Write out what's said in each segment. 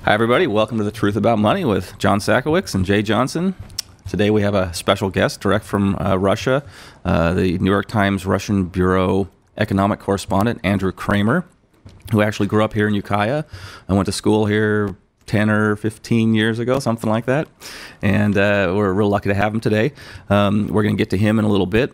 Hi, everybody. Welcome to The Truth About Money with John Sakowicz and Jay Johnson. Today we have a special guest direct from Russia, the New York Times Russian Bureau economic correspondent, Andrew Kramer, who actually grew up here in Ukiah and went to school here 10 or 15 years ago, something like that. And we're real lucky to have him today. We're going to get to him in a little bit.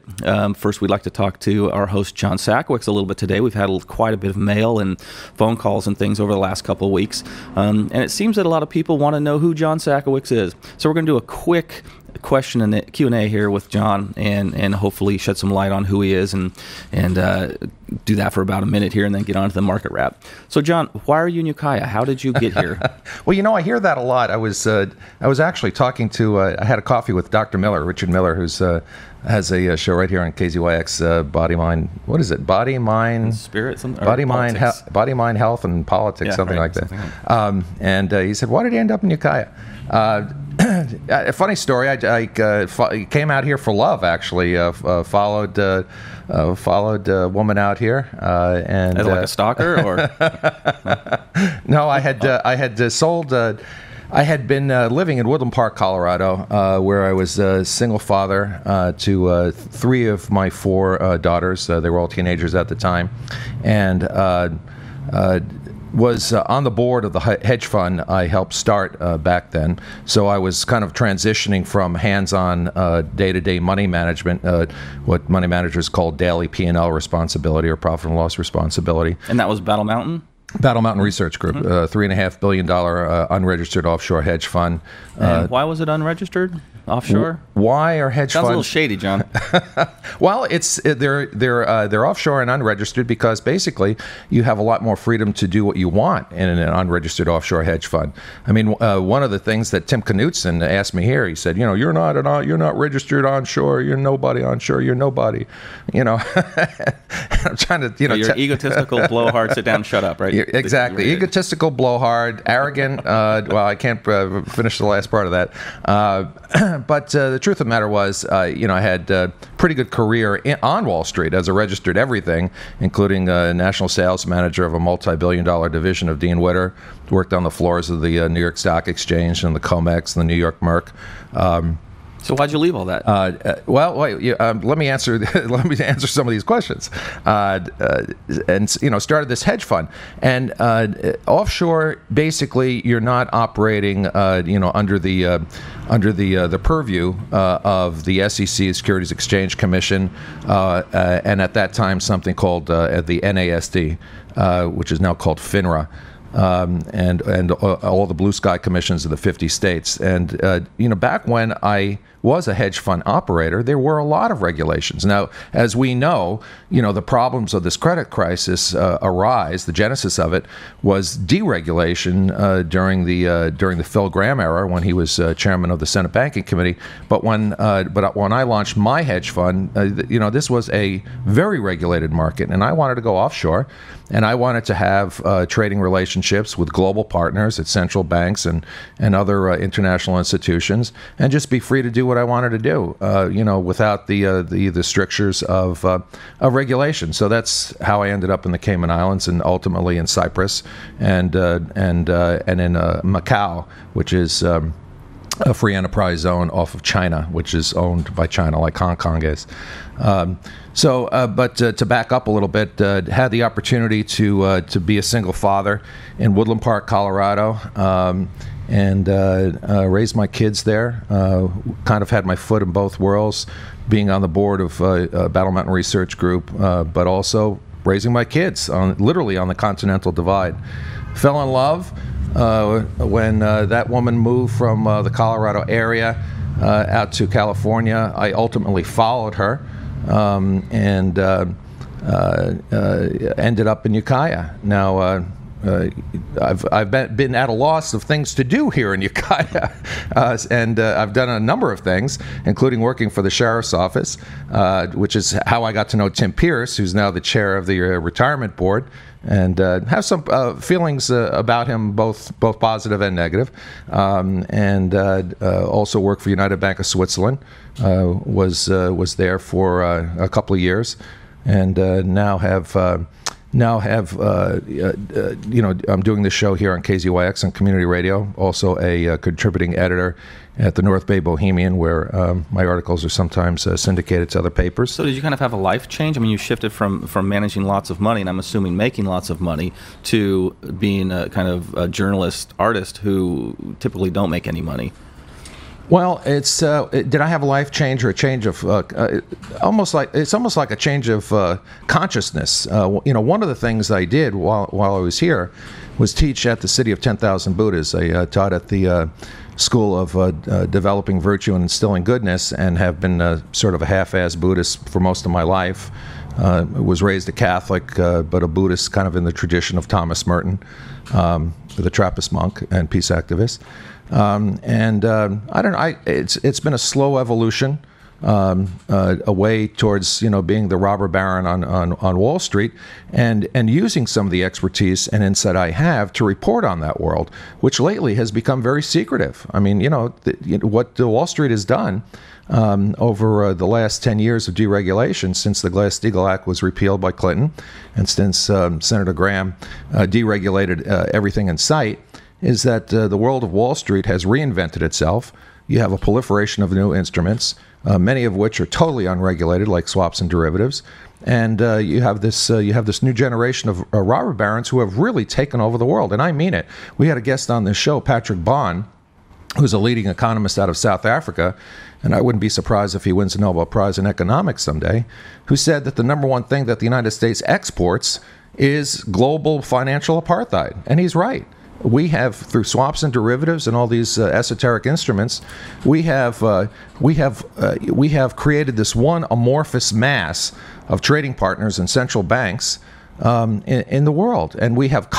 First, we'd like to talk to our host, John Sakowicz, a little bit today. We've had quite a bit of mail and phone calls and things over the last couple of weeks. And it seems that a lot of people want to know who John Sakowicz is. So we're going to do a quick question and Q&A here with John and hopefully shed some light on who he is and do that for about a minute here and then get on to the market wrap. So John, why are you in Ukiah? How did you get here? Well, you know, I hear that a lot. I was actually talking to, I had a coffee with Dr. Miller, Richard Miller, who's has a show right here on KZYX, Body, Mind, what is it? Body, Mind, Spirit, something, Body, Mind, Body, Mind, Health, and Politics, yeah, something right, like that. And he said, why did you end up in Ukiah? A funny story. I came out here for love. Actually, followed a woman out here, and as like a stalker, or no, I had sold. I had been living in Woodland Park, Colorado, where I was a single father to three of my four daughters. They were all teenagers at the time, and was on the board of the hedge fund I helped start back then. So I was kind of transitioning from hands-on day-to-day money management, what money managers call daily P&L responsibility or profit and loss responsibility. And that was Battle Mountain? Battle Mountain Research Group, $3.5 billion unregistered offshore hedge fund. And why was it unregistered? Offshore? Why are hedge funds? Sounds a funds? little shady, John. Well, they're offshore and unregistered because basically you have a lot more freedom to do what you want in an unregistered offshore hedge fund. I mean, one of the things that Tim Knutson asked me here, he said, you know, you're not registered onshore, you're nobody onshore, you're nobody. You know, I'm trying to, you know, you're egotistical, blowhard, sit down, shut up, right? Exactly, egotistical, blowhard, arrogant. Well, I can't finish the last part of that. But the truth of the matter was, you know, I had a pretty good career on Wall Street as a registered everything, including national sales manager of a multi-billion-dollar division of Dean Witter. Worked on the floors of the New York Stock Exchange and the COMEX and the New York Merc. So why'd you leave all that? Well, wait, let me answer. Let me answer some of these questions. And you know, started this hedge fund, and offshore. Basically, you're not operating, you know, under the purview of the SEC, Securities Exchange Commission, and at that time something called the NASD, which is now called FINRA. And all the blue sky commissions of the 50 states. And, you know, back when I was a hedge fund operator, there were a lot of regulations. Now, as we know, you know, the problems of this credit crisis arise. The genesis of it was deregulation during the Phil Gramm era when he was chairman of the Senate Banking Committee. But when I launched my hedge fund, you know, this was a very regulated market, and I wanted to go offshore, and I wanted to have trading relationships with global partners at central banks and other international institutions, and just be free to do what I wanted to do, you know, without the strictures of regulation. So that's how I ended up in the Cayman Islands and ultimately in Cyprus and in Macau, which is a free enterprise zone off of China, which is owned by China, like Hong Kong is. But to back up a little bit, had the opportunity to be a single father in Woodland Park, Colorado, and raised my kids there. Kind of had my foot in both worlds, being on the board of Battle Mountain Research Group, but also raising my kids literally on the Continental Divide. Fell in love when that woman moved from the Colorado area out to California. I ultimately followed her and ended up in Ukiah. Now, I've been at a loss of things to do here in Ukiah, and I've done a number of things, including working for the sheriff's office, which is how I got to know Tim Pierce, who's now the chair of the retirement board, and have some feelings about him, both positive and negative, and also worked for United Bank of Switzerland. Was there for a couple of years, and now have now have, I'm doing this show here on KZYX on Community Radio, also a contributing editor at the North Bay Bohemian, where my articles are sometimes syndicated to other papers. So did you kind of have a life change? I mean, you shifted from managing lots of money, and I'm assuming making lots of money, to being a kind of a journalist, artist who typically don't make any money. Well, it's did I have a life change or a change of almost like a change of consciousness? One of the things I did while I was here was teach at the City of 10,000 Buddhas. I taught at the School of Developing Virtue and Instilling Goodness, and have been sort of a half-ass Buddhist for most of my life. Was raised a Catholic, but a Buddhist, kind of in the tradition of Thomas Merton, the Trappist monk and peace activist. I don't know. It's been a slow evolution away towards being the robber baron on Wall Street, and using some of the expertise and insight I have to report on that world, which lately has become very secretive. I mean, what the Wall Street has done over the last 10 years of deregulation, since the Glass-Steagall Act was repealed by Clinton, and since Senator Graham deregulated everything in sight, is that the world of Wall Street has reinvented itself. You have a proliferation of new instruments, many of which are totally unregulated, like swaps and derivatives, and you have this new generation of robber barons who have really taken over the world, and I mean it. We had a guest on this show, Patrick Bond, who's a leading economist out of South Africa, and I wouldn't be surprised if he wins the Nobel Prize in economics someday, who said that the number one thing that the United States exports is global financial apartheid, and he's right. We have, through swaps and derivatives and all these esoteric instruments, we have created this one amorphous mass of trading partners and central banks in the world, and we have